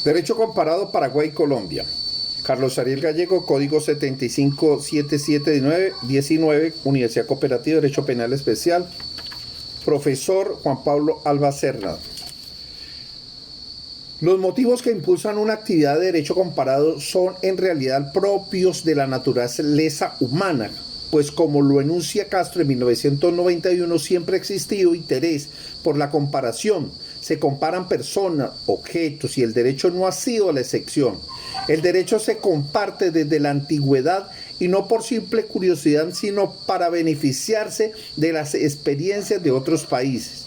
Derecho comparado Paraguay y Colombia. Carlos Ariel Gallego, código 757719, Universidad Cooperativa, Derecho Penal Especial. Profesor Juan Pablo Alba Serna. Los motivos que impulsan una actividad de derecho comparado son en realidad propios de la naturaleza humana, pues como lo enuncia Castro en 1991, siempre ha existido interés por la comparación. Se comparan personas, objetos, y el derecho no ha sido la excepción. El derecho se comparte desde la antigüedad y no por simple curiosidad, sino para beneficiarse de las experiencias de otros países.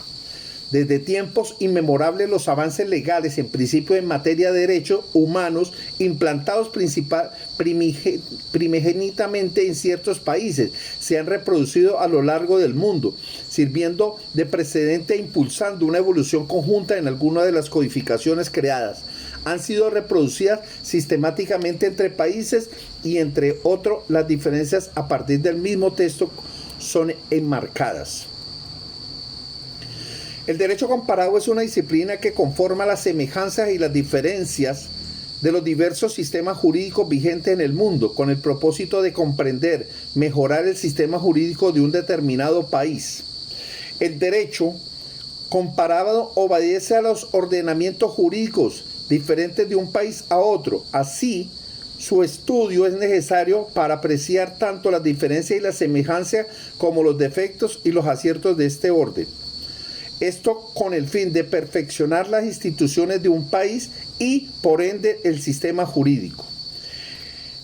Desde tiempos inmemorables los avances legales en principio en materia de derechos humanos implantados primigenitamente en ciertos países se han reproducido a lo largo del mundo, sirviendo de precedente e impulsando una evolución conjunta en algunas de las codificaciones creadas. Han sido reproducidas sistemáticamente entre países y entre otros las diferencias a partir del mismo texto son enmarcadas. El derecho comparado es una disciplina que conforma las semejanzas y las diferencias de los diversos sistemas jurídicos vigentes en el mundo, con el propósito de comprender, mejorar el sistema jurídico de un determinado país. El derecho comparado obedece a los ordenamientos jurídicos diferentes de un país a otro. Así, su estudio es necesario para apreciar tanto las diferencias y las semejanzas como los defectos y los aciertos de este orden. Esto con el fin de perfeccionar las instituciones de un país y, por ende, el sistema jurídico.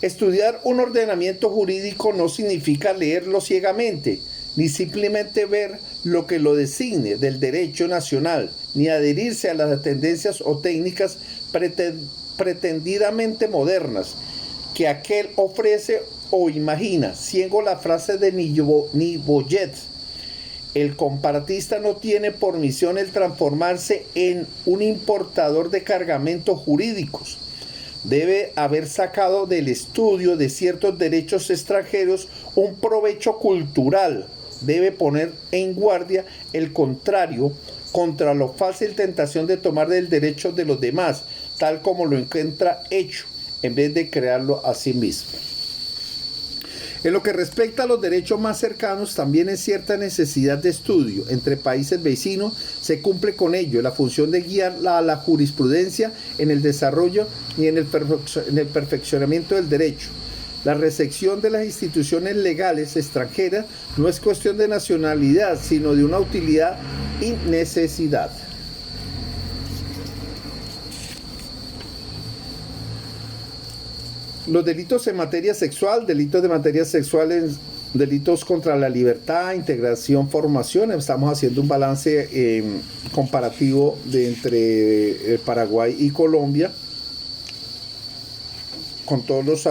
Estudiar un ordenamiento jurídico no significa leerlo ciegamente, ni simplemente ver lo que lo designe del derecho nacional, ni adherirse a las tendencias o técnicas pretendidamente modernas que aquel ofrece o imagina, siendo la frase de Niboyet. El comparatista no tiene por misión el transformarse en un importador de cargamentos jurídicos. Debe haber sacado del estudio de ciertos derechos extranjeros un provecho cultural. Debe poner en guardia el contrario contra la fácil tentación de tomar del derecho de los demás, tal como lo encuentra hecho, en vez de crearlo a sí mismo. En lo que respecta a los derechos más cercanos, también es cierta necesidad de estudio. Entre países vecinos se cumple con ello la función de guiar a la jurisprudencia en el desarrollo y en el perfeccionamiento del derecho. La recepción de las instituciones legales extranjeras no es cuestión de nacionalidad, sino de una utilidad y necesidad. Los delitos en materia sexual, delitos de materia sexual, delitos contra la libertad, integración, formación. Estamos haciendo un balance comparativo entre Paraguay y Colombia con todos los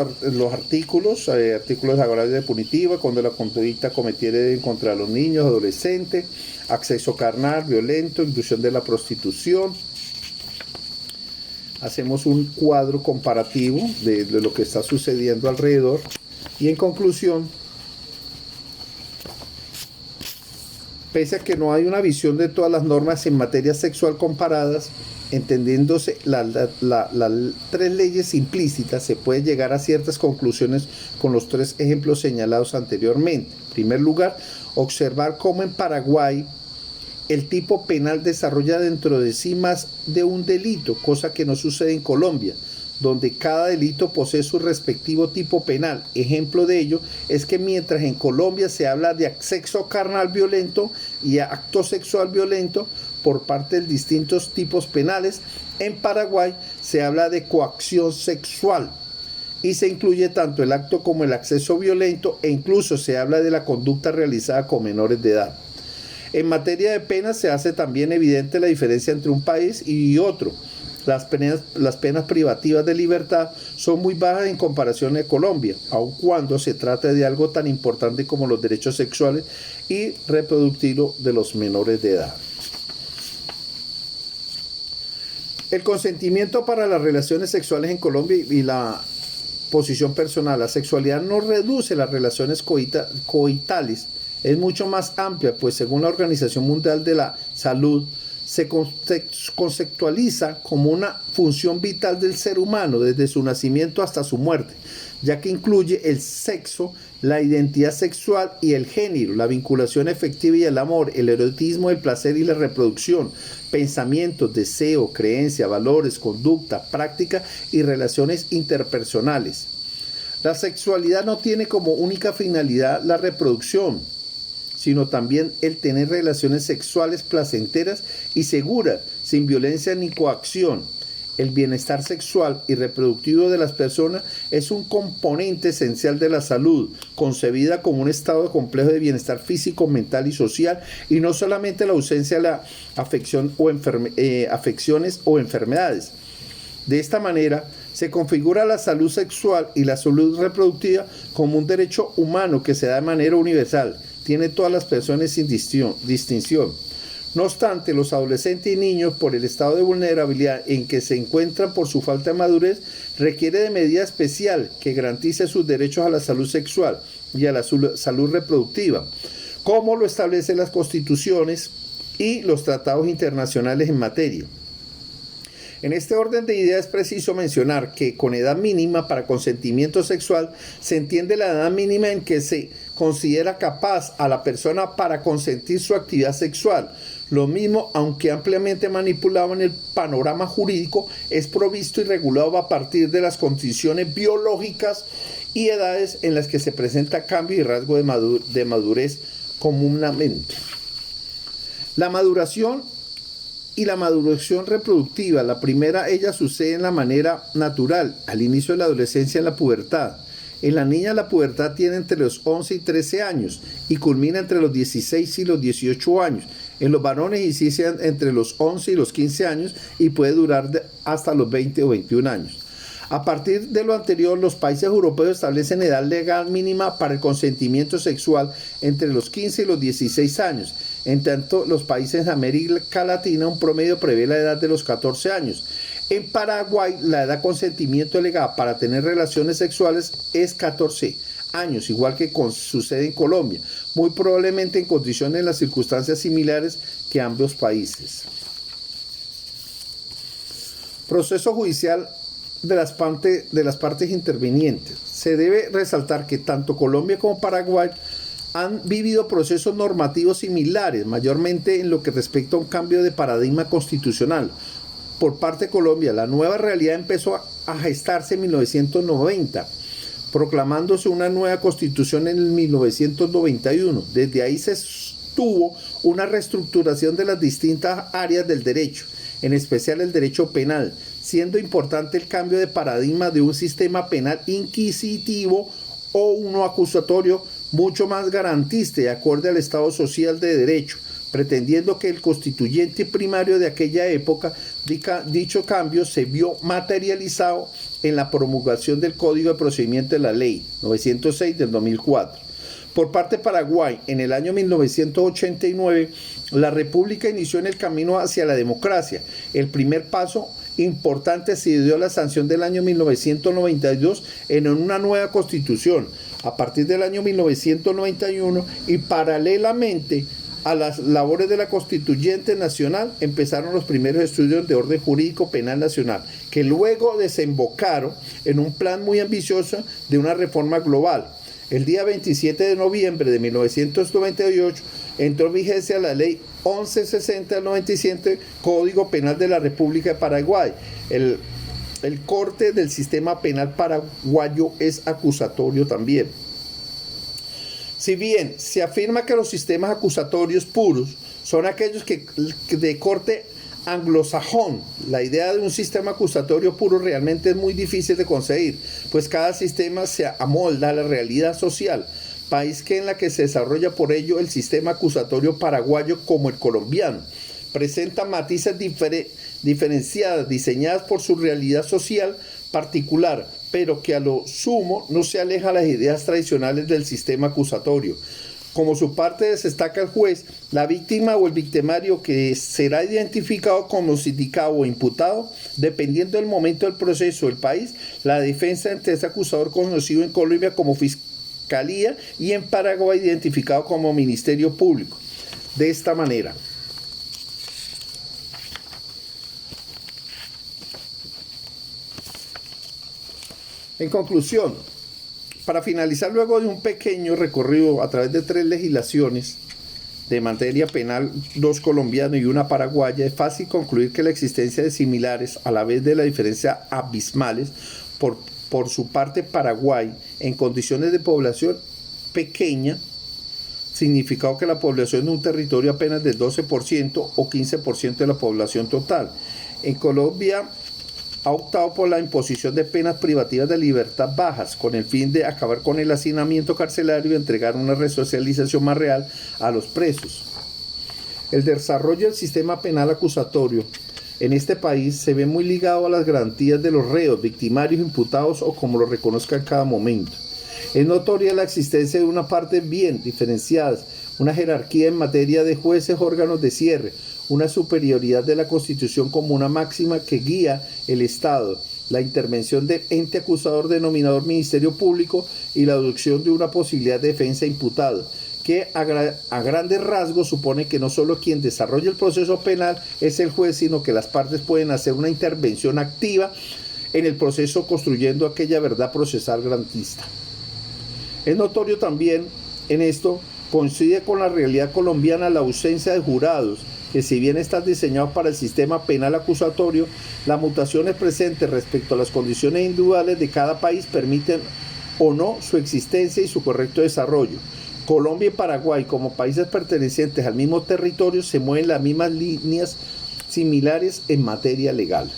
artículos, artículos agrarios de punitiva, cuando la conducta cometiere contra los niños, adolescentes, acceso carnal, violento, inducción de la prostitución. Hacemos un cuadro comparativo de lo que está sucediendo alrededor y en conclusión, pese a que no hay una visión de todas las normas en materia sexual comparadas, entendiéndose las tres leyes implícitas, se puede llegar a ciertas conclusiones con los tres ejemplos señalados anteriormente. En primer lugar, observar cómo en Paraguay el tipo penal desarrolla dentro de sí más de un delito, cosa que no sucede en Colombia, donde cada delito posee su respectivo tipo penal. Ejemplo de ello es que mientras en Colombia se habla de acceso carnal violento y acto sexual violento por parte de distintos tipos penales, en Paraguay se habla de coacción sexual y se incluye tanto el acto como el acceso violento e incluso se habla de la conducta realizada con menores de edad. En materia de penas se hace también evidente la diferencia entre un país y otro. Las penas privativas de libertad son muy bajas en comparación a Colombia, aun cuando se trata de algo tan importante como los derechos sexuales y reproductivos de los menores de edad. El consentimiento para las relaciones sexuales en Colombia y la posición personal. La sexualidad no reduce las relaciones coitales, es mucho más amplia, pues según la Organización Mundial de la Salud, se conceptualiza como una función vital del ser humano desde su nacimiento hasta su muerte, ya que incluye el sexo, la identidad sexual y el género, la vinculación efectiva y el amor, el erotismo, el placer y la reproducción, pensamientos, deseo, creencia, valores, conducta, práctica y relaciones interpersonales. La sexualidad no tiene como única finalidad la reproducción, sino también el tener relaciones sexuales placenteras y seguras, sin violencia ni coacción. El bienestar sexual y reproductivo de las personas es un componente esencial de la salud, concebida como un estado complejo de bienestar físico, mental y social, y no solamente la ausencia de la afección o afecciones o enfermedades. De esta manera, se configura la salud sexual y la salud reproductiva como un derecho humano que se da de manera universal. Tiene todas las personas sin distinción. No obstante, los adolescentes y niños, por el estado de vulnerabilidad en que se encuentran por su falta de madurez, requiere de medida especial que garantice sus derechos a la salud sexual y a la salud reproductiva, como lo establecen las constituciones y los tratados internacionales en materia. En este orden de ideas es preciso mencionar que con edad mínima para consentimiento sexual se entiende la edad mínima en que se considera capaz a la persona para consentir su actividad sexual. Lo mismo, aunque ampliamente manipulado en el panorama jurídico, es provisto y regulado a partir de las condiciones biológicas y edades en las que se presenta cambio y rasgo de madurez comúnmente. La maduración y la maduración reproductiva, la primera, ella sucede en la manera natural, al inicio de la adolescencia, en la pubertad. En la niña la pubertad tiene entre los 11 y 13 años y culmina entre los 16 y los 18 años. En los varones inicia entre los 11 y los 15 años y puede durar hasta los 20 o 21 años. A partir de lo anterior, los países europeos establecen edad legal mínima para el consentimiento sexual entre los 15 y los 16 años. En tanto, los países de América Latina un promedio prevé la edad de los 14 años. En Paraguay, la edad de consentimiento legal para tener relaciones sexuales es 14 años, igual que sucede en Colombia, muy probablemente en condiciones en las circunstancias similares que ambos países. Proceso judicial de las partes intervinientes. Se debe resaltar que tanto Colombia como Paraguay han vivido procesos normativos similares, mayormente en lo que respecta a un cambio de paradigma constitucional. Por parte de Colombia, la nueva realidad empezó a gestarse en 1990, proclamándose una nueva constitución en el 1991. Desde ahí se tuvo una reestructuración de las distintas áreas del derecho, en especial el derecho penal, siendo importante el cambio de paradigma de un sistema penal inquisitivo o uno acusatorio mucho más garantista y acorde al Estado social de derecho, pretendiendo que el constituyente primario de aquella época, dicho cambio se vio materializado en la promulgación del Código de Procedimiento de la Ley 906 del 2004. Por parte de Paraguay, en el año 1989, la República inició en el camino hacia la democracia. El primer paso importante se dio a la sanción del año 1992 en una nueva constitución. A partir del año 1991 y paralelamente a las labores de la Constituyente Nacional empezaron los primeros estudios de orden jurídico penal nacional, que luego desembocaron en un plan muy ambicioso de una reforma global. El día 27 de noviembre de 1998 entró en vigencia la ley 1160 del 97, Código Penal de la República de Paraguay. El corte del sistema penal paraguayo es acusatorio también. Si bien se afirma que los sistemas acusatorios puros son aquellos que de corte anglosajón, la idea de un sistema acusatorio puro realmente es muy difícil de conseguir, pues cada sistema se amolda a la realidad social, país en la que se desarrolla por ello el sistema acusatorio paraguayo como el colombiano. Presenta matices diferenciadas, diseñadas por su realidad social particular, pero que a lo sumo no se aleja de las ideas tradicionales del sistema acusatorio. Como su parte destaca el juez, la víctima o el victimario que será identificado como sindicado o imputado, dependiendo del momento del proceso del país, la defensa ante ese acusador conocido en Colombia como Fiscalía y en Paraguay identificado como Ministerio Público. De esta manera, En conclusión, para finalizar, luego de un pequeño recorrido a través de 3 legislaciones de materia penal, 2 colombianas y 1 paraguaya, es fácil concluir que la existencia de similares, a la vez de la diferencia abismales, por su parte Paraguay, en condiciones de población pequeña, significado que la población de un territorio apenas del 12% o 15% de la población total. En Colombia ha optado por la imposición de penas privativas de libertad bajas, con el fin de acabar con el hacinamiento carcelario y entregar una resocialización más real a los presos. El desarrollo del sistema penal acusatorio en este país se ve muy ligado a las garantías de los reos, victimarios, imputados o como lo reconozca en cada momento. Es notoria la existencia de una parte bien diferenciada, una jerarquía en materia de jueces, órganos de cierre, una superioridad de la Constitución como una máxima que guía el Estado, la intervención del ente acusador denominador Ministerio Público y la adopción de una posibilidad de defensa imputado, que a grandes rasgos supone que no solo quien desarrolla el proceso penal es el juez, sino que las partes pueden hacer una intervención activa en el proceso construyendo aquella verdad procesal garantista. Es notorio también en esto, coincide con la realidad colombiana la ausencia de jurados, que si bien están diseñados para el sistema penal acusatorio, las mutaciones presentes respecto a las condiciones individuales de cada país permiten o no su existencia y su correcto desarrollo. Colombia y Paraguay, como países pertenecientes al mismo territorio, se mueven las mismas líneas similares en materia legal.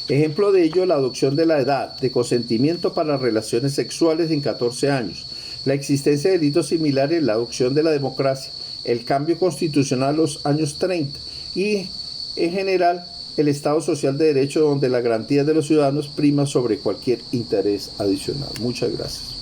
Ejemplo de ello, la adopción de la edad de consentimiento para las relaciones sexuales en 14 años, la existencia de delitos similares, la adopción de la democracia, el cambio constitucional a los años 30 y, en general, el Estado social de derecho donde la garantía de los ciudadanos prima sobre cualquier interés adicional. Muchas gracias.